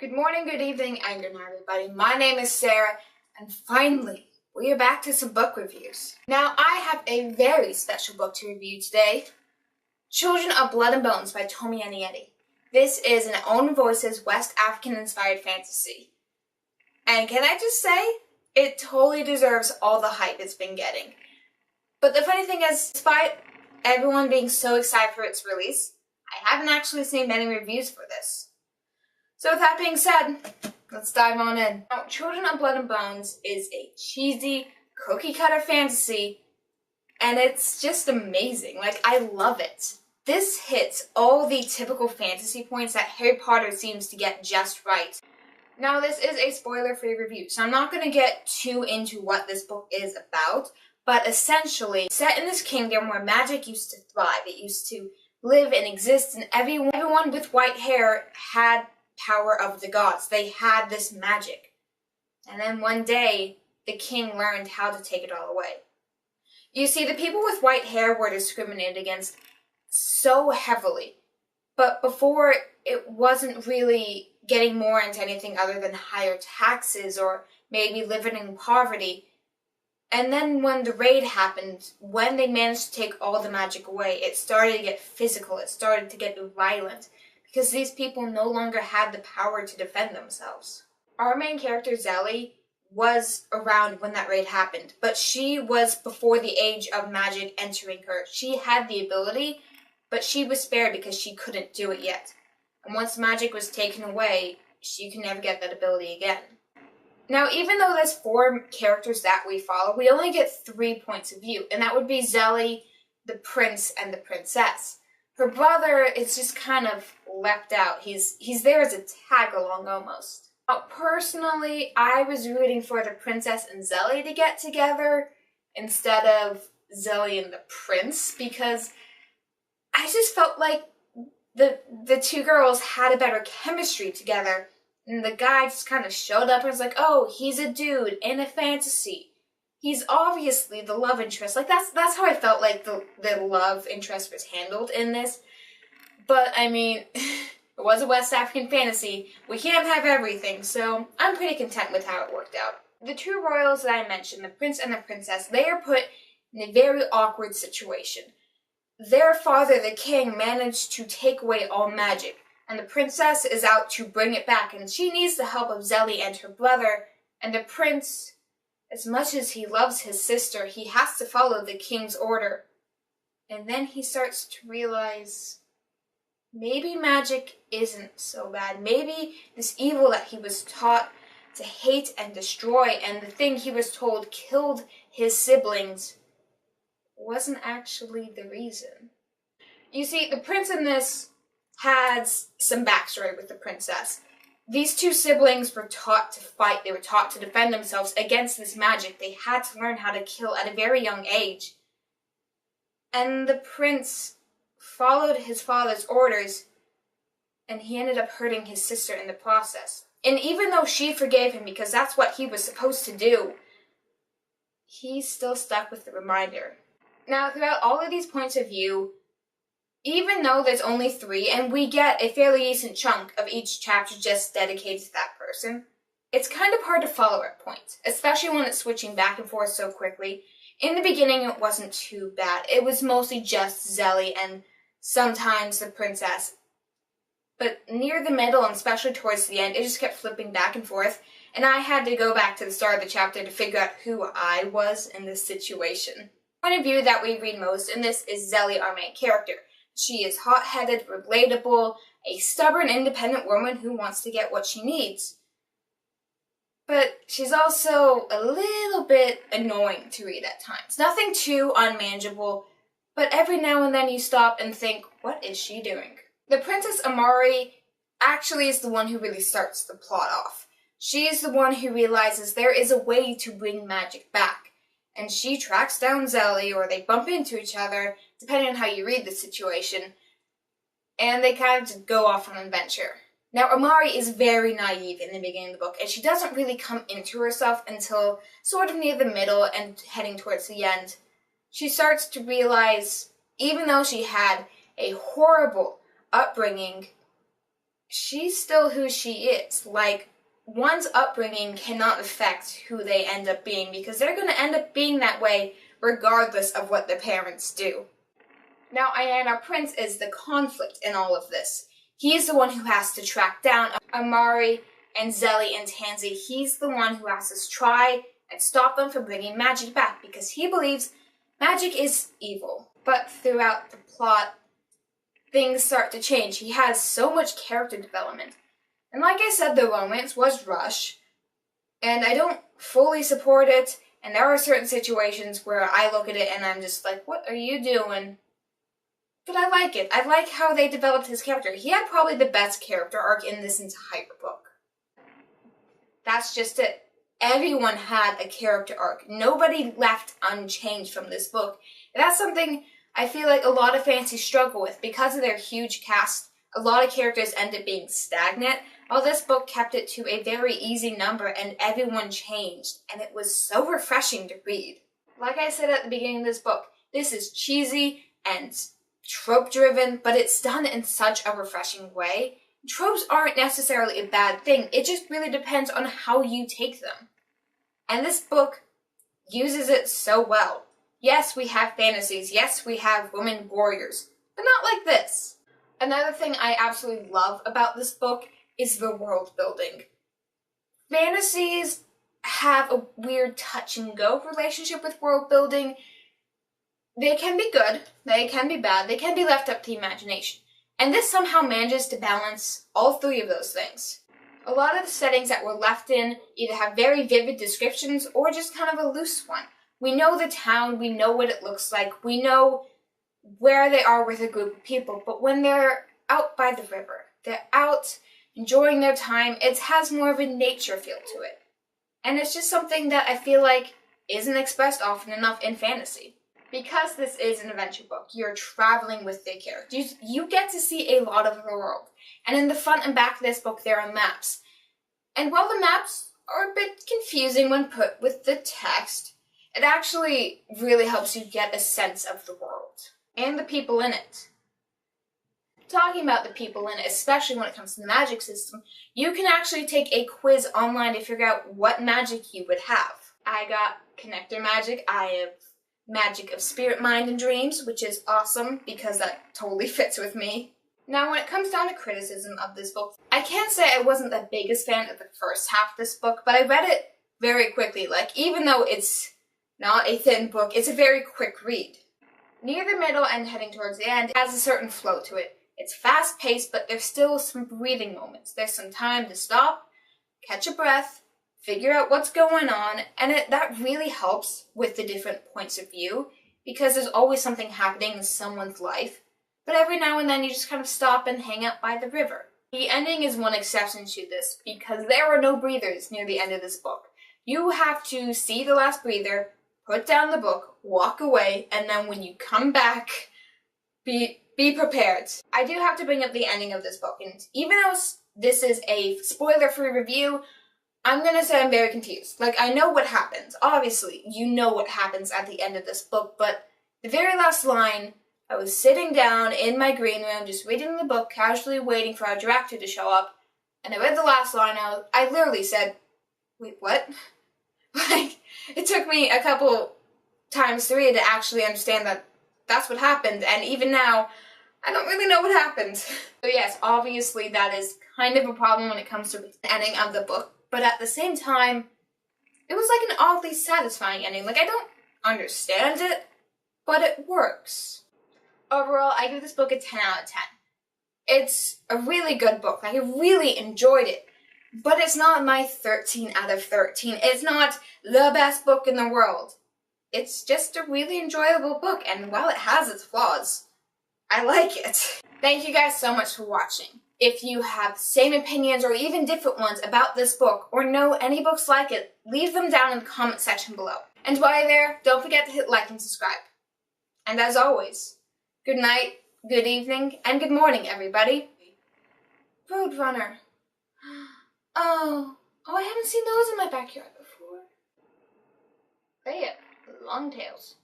Good morning, good evening, and good night, everybody. My name is Sarah, and finally, we are back to some book reviews. Now, I have a very special book to review today, Children of Blood and Bones by Tomi and Adeyemi. This is an Own Voices West African-inspired fantasy. And can I just say, it totally deserves all the hype it's been getting. But the funny thing is, despite everyone being so excited for its release, I haven't actually seen many reviews for this. So with that being said, let's dive on in. Now, Children of Blood and Bones is a cheesy, cookie-cutter fantasy, and it's just amazing. I love it. This hits all the typical fantasy points that Harry Potter seems to get just right. Now, this is a spoiler-free review, so I'm not going to get too into what this book is about, but essentially, set in this kingdom where magic used to thrive, it used to live and exist, and everyone with white hair had power of the gods. They had this magic. And then one day, the king learned how to take it all away. You see, the people with white hair were discriminated against so heavily. But before, it wasn't really getting more into anything other than higher taxes or maybe living in poverty. And then when the raid happened, when they managed to take all the magic away, it started to get physical. It started to get violent. Because these people no longer had the power to defend themselves. Our main character, Zelly, was around when that raid happened, but she was before the age of magic entering her. She had the ability, but she was spared because she couldn't do it yet. And once magic was taken away, she could never get that ability again. Now, even though there's 4 characters that we follow, we only get 3 points of view, and that would be Zelly, the prince, and the princess. Her brother is just kind of left out. He's there as a tag-along almost. Now, personally, I was rooting for the princess and Zelly to get together instead of Zelly and the prince because I just felt like the 2 girls had a better chemistry together. And the guy just kind of showed up and was like, oh, he's a dude in a fantasy. He's obviously the love interest. That's how I felt like the love interest was handled in this. But, I mean, it was a West African fantasy. We can't have everything, so I'm pretty content with how it worked out. The 2 royals that I mentioned, the prince and the princess, they are put in a very awkward situation. Their father, the king, managed to take away all magic, and the princess is out to bring it back, and she needs the help of Zelly and her brother, and the prince, as much as he loves his sister, he has to follow the king's order. And then he starts to realize maybe magic isn't so bad. Maybe this evil that he was taught to hate and destroy and the thing he was told killed his siblings wasn't actually the reason. You see, the prince in this had some backstory with the princess. These 2 siblings were taught to fight. They were taught to defend themselves against this magic. They had to learn how to kill at a very young age. And the prince followed his father's orders, and he ended up hurting his sister in the process. And even though she forgave him because that's what he was supposed to do, he's still stuck with the reminder. Now, throughout all of these points of view, even though there's only 3, and we get a fairly decent chunk of each chapter just dedicated to that person, it's kind of hard to follow at points, especially when it's switching back and forth so quickly. In the beginning, it wasn't too bad. It was mostly just Zelly and sometimes the princess. But near the middle, and especially towards the end, it just kept flipping back and forth, and I had to go back to the start of the chapter to figure out who I was in this situation. The point of view that we read most in this is Zelly, our main character. She is hot-headed, relatable, a stubborn, independent woman who wants to get what she needs. But she's also a little bit annoying to read at times. Nothing too unmanageable, but every now and then you stop and think, what is she doing? The Princess Amari actually is the one who really starts the plot off. She is the one who realizes there is a way to bring magic back. And she tracks down Zelly, or they bump into each other, depending on how you read the situation, and they kind of just go off on an adventure. Now, Amari is very naive in the beginning of the book, and she doesn't really come into herself until sort of near the middle and heading towards the end. She starts to realize, even though she had a horrible upbringing, she's still who she is. Like, one's upbringing cannot affect who they end up being, because they're going to end up being that way regardless of what their parents do. Now, our prince is the conflict in all of this. He's the one who has to track down Amari and Zelly and Tansy. He's the one who has to try and stop them from bringing magic back, because he believes magic is evil. But throughout the plot, things start to change. He has so much character development. And like I said, the romance was rushed, and I don't fully support it, and there are certain situations where I look at it and I'm just like, what are you doing? But I like it. I like how they developed his character. He had probably the best character arc in this entire book. That's just it. Everyone had a character arc. Nobody left unchanged from this book. And that's something I feel like a lot of fans struggle with. Because of their huge cast, a lot of characters end up being stagnant. While this book kept it to a very easy number and everyone changed. And it was so refreshing to read. Like I said at the beginning of this book, this is cheesy and trope-driven, but it's done in such a refreshing way. Tropes aren't necessarily a bad thing. It just really depends on how you take them. And this book uses it so well. Yes, we have fantasies. Yes, we have women warriors, but not like this. Another thing I absolutely love about this book is the world building. Fantasies have a weird touch and go relationship with world building. They can be good, they can be bad, they can be left up to the imagination. And this somehow manages to balance all three of those things. A lot of the settings that were left in either have very vivid descriptions or just kind of a loose one. We know the town, we know what it looks like, we know where they are with a group of people, but when they're out by the river, they're out enjoying their time, it has more of a nature feel to it. And it's just something that I feel like isn't expressed often enough in fantasy. Because this is an adventure book, you're traveling with the characters. You get to see a lot of the world. And in the front and back of this book, there are maps. And while the maps are a bit confusing when put with the text, it actually really helps you get a sense of the world and the people in it. Talking about the people in it, especially when it comes to the magic system, you can actually take a quiz online to figure out what magic you would have. I got connector magic, I have magic of spirit, mind, and dreams, which is awesome because that totally fits with me. Now, when it comes down to criticism of this book, I can't say I wasn't the biggest fan of the first half of this book, but I read it very quickly. Like, even though it's not a thin book, it's a very quick read. Near the middle and heading towards the end, it has a certain flow to it. It's fast-paced, but there's still some breathing moments. There's some time to stop, catch a breath, figure out what's going on, and that really helps with the different points of view, because there's always something happening in someone's life, but every now and then you just kind of stop and hang out by the river. The ending is one exception to this, because there are no breathers near the end of this book. You have to see the last breather, put down the book, walk away, and then when you come back, be prepared. I do have to bring up the ending of this book, and even though this is a spoiler-free review, I'm gonna say I'm very confused. Like, I know what happens. Obviously, you know what happens at the end of this book, but the very last line, I was sitting down in my green room, just reading the book, casually waiting for our director to show up, and I read the last line, I literally said, wait, what? Like, it took me a couple times to read to actually understand that that's what happened, and even now, I don't really know what happened. So yes, obviously that is kind of a problem when it comes to the ending of the book. But at the same time, it was like an oddly satisfying ending. Like, I don't understand it, but it works. Overall, I give this book a 10 out of 10. It's a really good book. Like, I really enjoyed it. But it's not my 13 out of 13. It's not the best book in the world. It's just a really enjoyable book, and while it has its flaws, I like it. Thank you guys so much for watching. If you have the same opinions or even different ones about this book or know any books like it, leave them down in the comment section below. And while you're there, don't forget to hit like and subscribe. And as always, good night, good evening, and good morning, everybody. Roadrunner. Oh, I haven't seen those in my backyard before. They have long tails.